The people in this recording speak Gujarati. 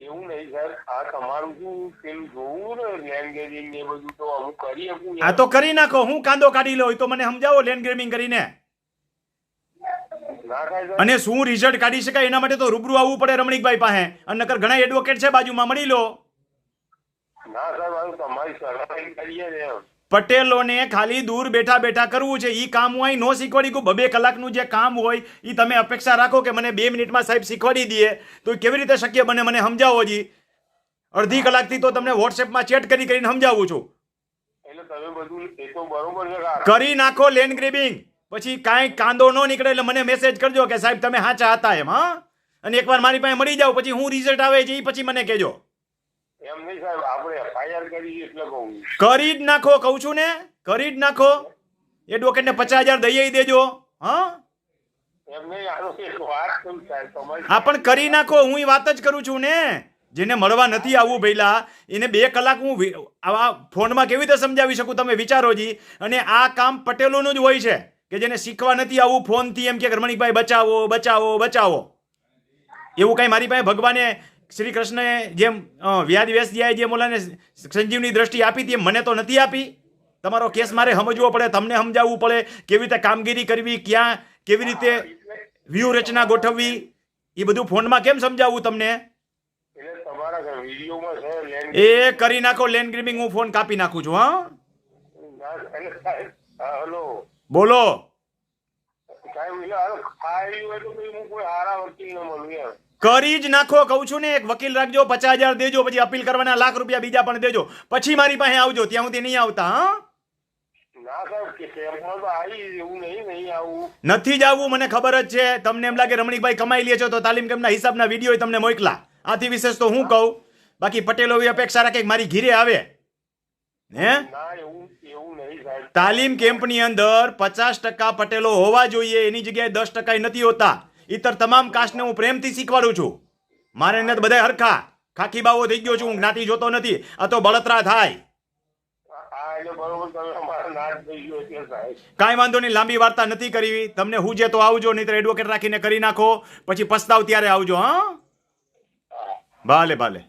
એવું નહીં સર, આ તમારું શું પેલું જોવું ને લેન્ડ ગ્રેબિંગ ને બધું તો અમુક કરી શકું. આ તો કરી નાખો. હું કાંદો કાઢી લો તો મને સમજાવો લેન્ડ ગ્રેબિંગ કરીને. ના થાય સર. અને શું રિઝલ્ટ કાઢી શકાય એના માટે તો રૂબરૂ આવવું પડે રમણીકભાઈ પાસે. અને નકર ઘણા એડવોકેટ છે બાજુમાં, મળી લો. ના સર, મારું તમારી સલાહ કરીએ ને એમ. પટેલોને ખાલી દૂર બેઠા બેઠા કરવું છે. ઈ કામ હું અહીં નો શીખવાડી કહું. 2 કલાકનું જે કામ હોય એ તમે અપેક્ષા રાખો કે મને 2 મિનિટમાં સાહેબ શીખવાડી દે, તો કેવી રીતે શક્ય બને? મને સમજાવો જી. અડધી કલાકથી તો તમને વોટ્સએપમાં ચેટ કરીને સમજાવું છું. એટલે તમે બધું એ તો બરોબર છે. કરી નાખો લેન્ડ ગ્રેબિંગ, પછી કાંઈ કાંદો ન નીકળે એટલે મને મેસેજ કરજો કે સાહેબ તમે સાચા હતા એમ. હા, અને એકવાર મારી પાસે મળી જાવ પછી હું રિઝલ્ટ આવે છે એ પછી મને કહેજો. એમ નહીં સાહેબ, આપણે FIR કરી એટલે કહું. કરી જ નાખો કહું છું ને, કરી જ નાખો. એડવોકેટને 50,000 દઈ દેજો. હા, એમ નહીં, આનો એક વાત કરું સાહેબ તમારી. હા પણ કરી નાખો. હું એ વાત જ કરું છું ને. જેને મળવા નથી આવવું ભઈલા એને 2 કલાક હું આવા ફોનમાં કેવી રીતે સમજાવી શકું? તમે વિચારો જી. અને આ કામ પટેલોનું જ હોય છે કે જેને શીખવા નથી આવવું ફોનથી એમ કે રમણીકભાઈ બચાવો બચાવો બચાવો. એવું કાંઈ મારી પાસે ભગવાને શ્રી કૃષ્ણએ જેમ વ્યાસજીએ જેમ ઓલાને સંજીવની દ્રષ્ટિ આપી હતી એમ મને તો નથી આપી. તમારો કેસ મારે સમજવો પડે, તમને સમજાવવું પડે કેવી રીતે કામગીરી કરવી, ક્યાં કેવી રીતે વ્યૂહરચના ગોઠવવી, એ બધું ફોનમાં કેમ સમજાવવું તમને? એટલે તમારા વિડીયોમાં છે લેન્ડ. એ કરી નાખો લેન્ડ ગ્રેબિંગ. હું ફોન કાપી નાખું છું. હા, હેલો બોલો. સાહેબ, એટલે હાલો ખાઈ હોય તો પછી હું કોઈ સારા વકીલ ન મળું એમ. કરી જ નાખો કહું છું ને. એક વકીલ રાખજો, 50,000 દેજો, પછી અપીલ કરવાના ₹1,00,000 બીજા પણ દેજો, પછી મારી પાસે આવજો. ત્યાં સુધી નહીં આવતા. હા, ના સાહેબ, કે કેમ્પમાં તો આવી એવું નહીં આવું. નથી જ આવવું, મને ખબર જ છે. તમને એમ લાગે રમણીકભાઈ કમાઈ લે છો તો તાલીમ કેમ્પના હિસાબના વિડીયો તમને મોકલા. આથી વિશેષ તો હું કહું. બાકી પટેલો એવી અપેક્ષા રાખે કે મારી ઘીરે આવે. હે, ના એવું નહીં સાહેબ. તાલીમ કેમ્પની અંદર 50% પટેલો હોવા જોઈએ, એની જગ્યાએ 10% નથી હોતા. ઇતર તમામ કાસ્ટને હું પ્રેમથી શીખવાડું છું. મારે એને બધા હરખા ખાખી બાવો થઈ ગયો છું. હું જ્ઞાતિ જોતો નથી. આ તો બળતરા થાય. એટલે બરોબર તમે અમારા નાશ થઈ ગયો છે સાહેબ. કાંઈ વાંધો નહીં, લાંબી વાર્તા નથી કરવી. તમને હું જે તો આવજો, નહીં એડવોકેટ રાખીને કરી નાખો, પછી પસ્તાવ ત્યારે આવજો. હા, ભલે ભલે.